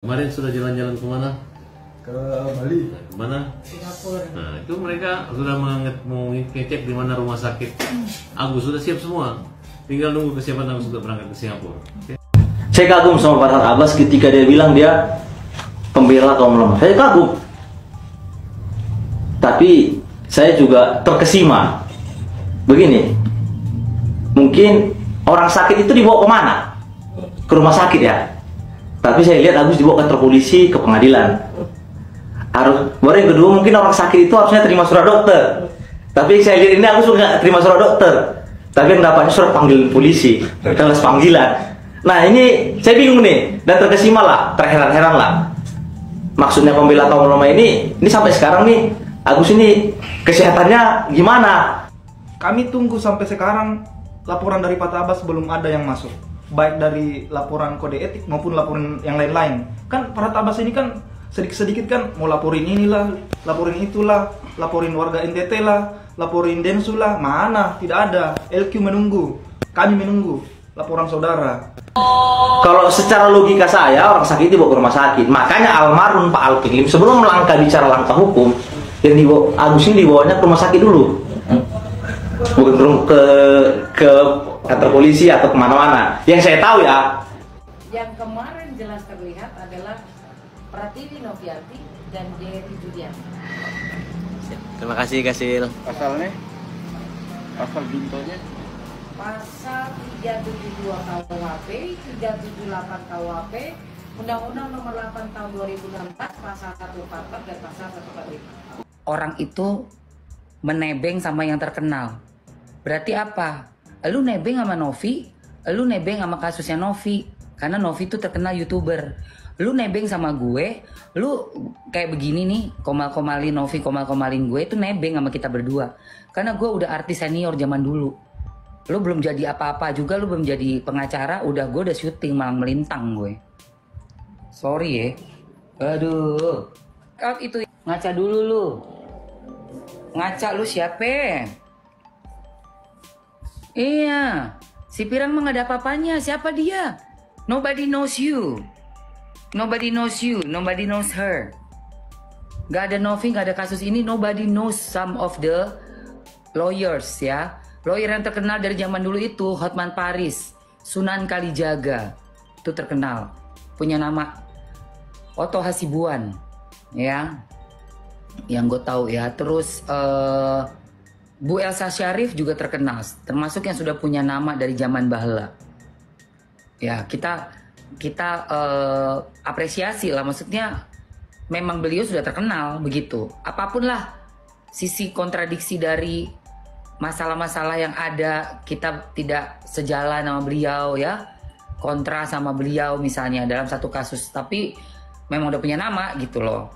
Kemarin sudah jalan-jalan kemana? Ke Bali. Nah, kemana? Singapura. Nah, itu mereka sudah mau ngecek di mana rumah sakit. Agus sudah siap semua. Tinggal nunggu kesiapan Agus untuk berangkat ke Singapura. Oke. Saya kagum sama Farhad Abbas ketika dia bilang dia pembela kaum lemah. Saya kagum. Tapi saya juga terkesima. Begini, mungkin orang sakit itu dibawa kemana? Ke rumah sakit ya. Tapi saya lihat Agus dibawa ke kantor polisi, ke pengadilan. Baru yang kedua, mungkin orang sakit itu harusnya terima surat dokter. Tapi saya lihat ini Agus nggak terima surat dokter. Tapi yang dapatnya surat panggilan polisi, kelas panggilan. Nah ini saya bingung nih, dan terkesima lah, terheran-heran lah. Maksudnya pembela kaum lemah ini sampai sekarang nih, Agus ini kesehatannya gimana? Kami tunggu sampai sekarang laporan dari Pak Abbas belum ada yang masuk. Baik dari laporan kode etik maupun laporan yang lain-lain. Kan Farhad Abbas ini kan sedikit-sedikit kan mau laporin inilah, laporin itulah, laporin warga NTT lah, laporin Densus lah, mana? Tidak ada. LQ menunggu, kami menunggu laporan saudara. Kalau secara logika saya, orang sakit dibawa ke rumah sakit. Makanya almarhum Pak Alpinglim sebelum melangkah bicara langkah hukum, yang dibawa, Agus ini dibawanya ke rumah sakit dulu. Bukan ke kantor polisi atau kemana-mana. Yang saya tahu ya. Yang kemarin jelas terlihat adalah Pratiwi Novianti dan Jerry Judian. Terima kasih Kasil. Pasalnya? Pasal bintonya? Pasal 372 KUHP, 378 KUHP, Undang-Undang Nomor 8 Tahun 2016, Pasal 144 dan Pasal 145. Orang itu menebeng sama yang terkenal. Berarti apa? Lu nebeng sama Novi, lu nebeng sama kasusnya Novi. Karena Novi itu terkenal YouTuber. Lu nebeng sama gue, lu kayak begini nih, komal-komalin Novi, komal-komalin gue, itu nebeng sama kita berdua. Karena gue udah artis senior zaman dulu. Lu belum jadi apa-apa juga, lu belum jadi pengacara, gue udah syuting malang melintang gue. Sorry ya. Aduh. Kau itu ngaca dulu lu. Ngaca lu siapa? Iya, si Pirang mah gak ada apa-apanya. Siapa dia? Nobody knows you. Nobody knows you. Nobody knows her. Gak ada Novi, gak ada kasus ini. Nobody knows some of the lawyers ya. Lawyer yang terkenal dari zaman dulu itu Hotman Paris, Sunan Kalijaga. Itu terkenal. Punya nama Otto Hasibuan. Ya. Yang gue tahu ya. Terus Bu Elsa Syarif juga terkenal, termasuk yang sudah punya nama dari zaman bahla. Ya kita apresiasi lah, maksudnya memang beliau sudah terkenal begitu. Apapun lah sisi kontradiksi dari masalah-masalah yang ada, kita tidak sejalan sama beliau ya, kontra sama beliau misalnya dalam satu kasus, tapi memang udah punya nama gitu loh,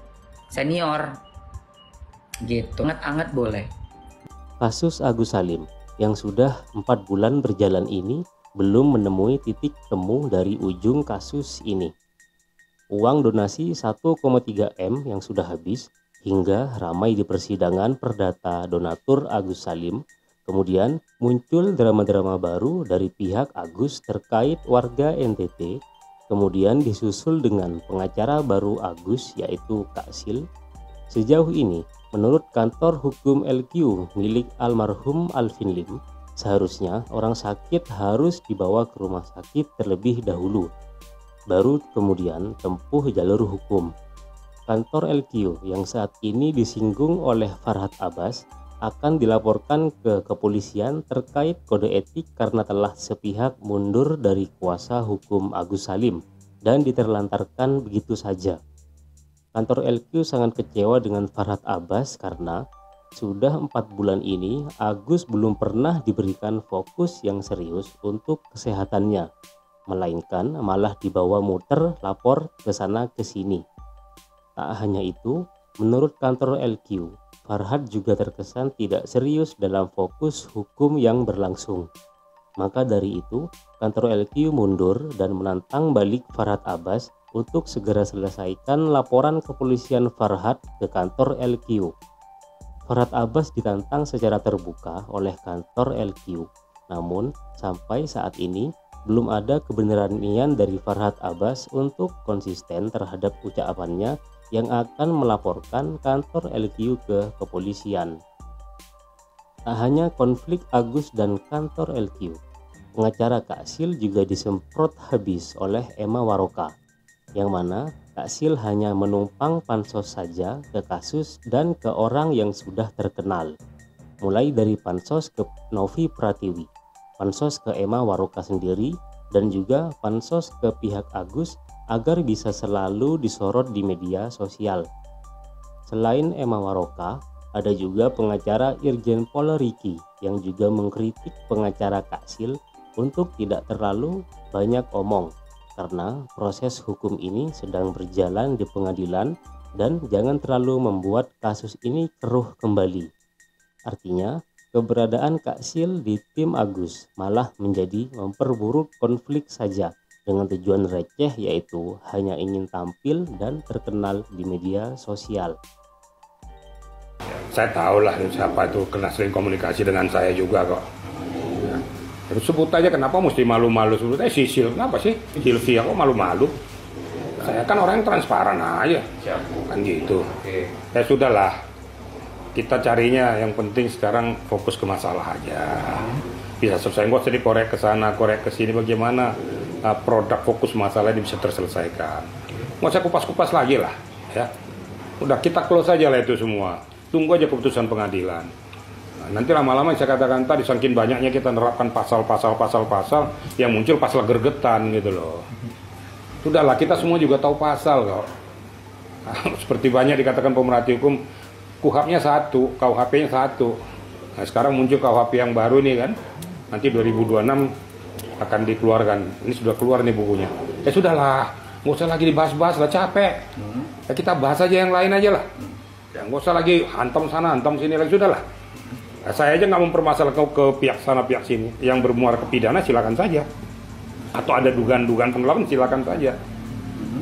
senior gitu, anget-anget boleh. Kasus Agus Salim yang sudah 4 bulan berjalan ini belum menemui titik temu dari ujung kasus ini. Uang donasi 1,3 M yang sudah habis hingga ramai di persidangan perdata donatur Agus Salim. Kemudian muncul drama-drama baru dari pihak Agus terkait warga NTT. Kemudian disusul dengan pengacara baru Agus yaitu Kak Sil. Sejauh ini, menurut kantor hukum LQ milik almarhum Alvin Lim, seharusnya orang sakit harus dibawa ke rumah sakit terlebih dahulu, baru kemudian tempuh jalur hukum. Kantor LQ yang saat ini disinggung oleh Farhad Abbas akan dilaporkan ke kepolisian terkait kode etik karena telah sepihak mundur dari kuasa hukum Agus Salim dan diterlantarkan begitu saja. Kantor LQ sangat kecewa dengan Farhad Abbas karena sudah 4 bulan ini Agus belum pernah diberikan fokus yang serius untuk kesehatannya, melainkan malah dibawa muter lapor ke sana ke sini. Tak hanya itu, menurut kantor LQ, Farhad juga terkesan tidak serius dalam fokus hukum yang berlangsung. Maka dari itu, kantor LQ mundur dan menantang balik Farhad Abbas untuk segera selesaikan laporan kepolisian Farhad ke kantor LQ. Farhad Abbas ditantang secara terbuka oleh kantor LQ. Namun, sampai saat ini belum ada keberanian dari Farhad Abbas untuk konsisten terhadap ucapannya yang akan melaporkan kantor LQ ke kepolisian. Tak hanya konflik Agus dan kantor LQ, pengacara Kak Sil juga disemprot habis oleh Emma Waroka, yang mana Kak Sil hanya menumpang pansos saja ke kasus dan ke orang yang sudah terkenal, mulai dari pansos ke Novi Pratiwi, pansos ke Emma Waroka sendiri, dan juga pansos ke pihak Agus agar bisa selalu disorot di media sosial. Selain Emma Waroka, ada juga pengacara Irjen Pol Riki yang juga mengkritik pengacara Kak Sil untuk tidak terlalu banyak omong karena proses hukum ini sedang berjalan di pengadilan dan jangan terlalu membuat kasus ini keruh kembali. Artinya, keberadaan Kak Sil di tim Agus malah menjadi memperburuk konflik saja dengan tujuan receh, yaitu hanya ingin tampil dan terkenal di media sosial. Saya tahu lah siapa itu, kena sering komunikasi dengan saya juga kok. Ya, sebut aja, kenapa mesti malu-malu, sebut aja Sisil, kenapa sih Silvia kok malu-malu? Saya kan orang yang transparan aja, kan gitu. Ya sudahlah, kita carinya, yang penting sekarang fokus ke masalah aja. Bisa selesai, nggak usah dikorek ke sana, korek ke sini, bagaimana produk fokus masalah ini bisa terselesaikan. Nggak usah kupas-kupas lagi lah, ya. Udah kita close aja lah itu semua. Tunggu aja keputusan pengadilan. Nah, nanti lama-lama saya katakan tadi, saking banyaknya kita nerapkan pasal-pasal yang muncul pasal gergetan gitu loh. Sudahlah, kita semua juga tahu pasal kok. Nah, seperti banyak dikatakan pemerhati hukum, KUHP-nya satu, KUHP-nya satu. Nah, sekarang muncul KUHP yang baru nih kan. Nanti 2026 akan dikeluarkan. Ini sudah keluar nih bukunya. Ya sudahlah, nggak usah lagi dibahas-bahas lah, capek. Ya kita bahas aja yang lain aja lah. Ya nggak usah lagi hantam sana, hantam sini lagi, sudahlah. Nah, saya aja nggak mempermasalahkan ke pihak sana, pihak sini. Yang bermuara ke pidana silakan saja. Atau ada dugaan-dugaan penggelapan silakan saja.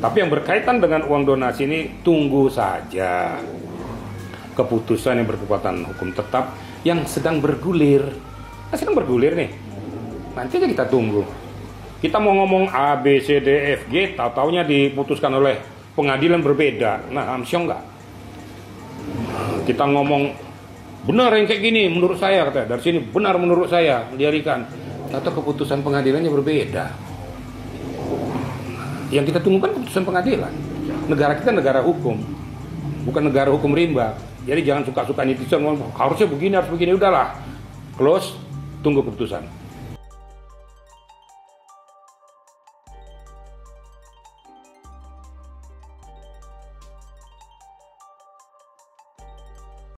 Tapi yang berkaitan dengan uang donasi ini tunggu saja keputusan yang berkekuatan hukum tetap yang sedang bergulir. Nah, sedang bergulir nih. Nanti aja kita tunggu. Kita mau ngomong A, B, C, D, F, G, tahu-taunya diputuskan oleh pengadilan berbeda. Nah, amsyong nggak? Kita ngomong benar yang kayak gini menurut saya, katanya dari sini benar menurut saya, diarikan. Atau keputusan pengadilannya berbeda. Yang kita tunggu kan keputusan pengadilan. Negara kita negara hukum, bukan negara hukum rimba. Jadi jangan suka-suka netizen ngomong harusnya begini, harus begini. Udahlah, close, tunggu keputusan.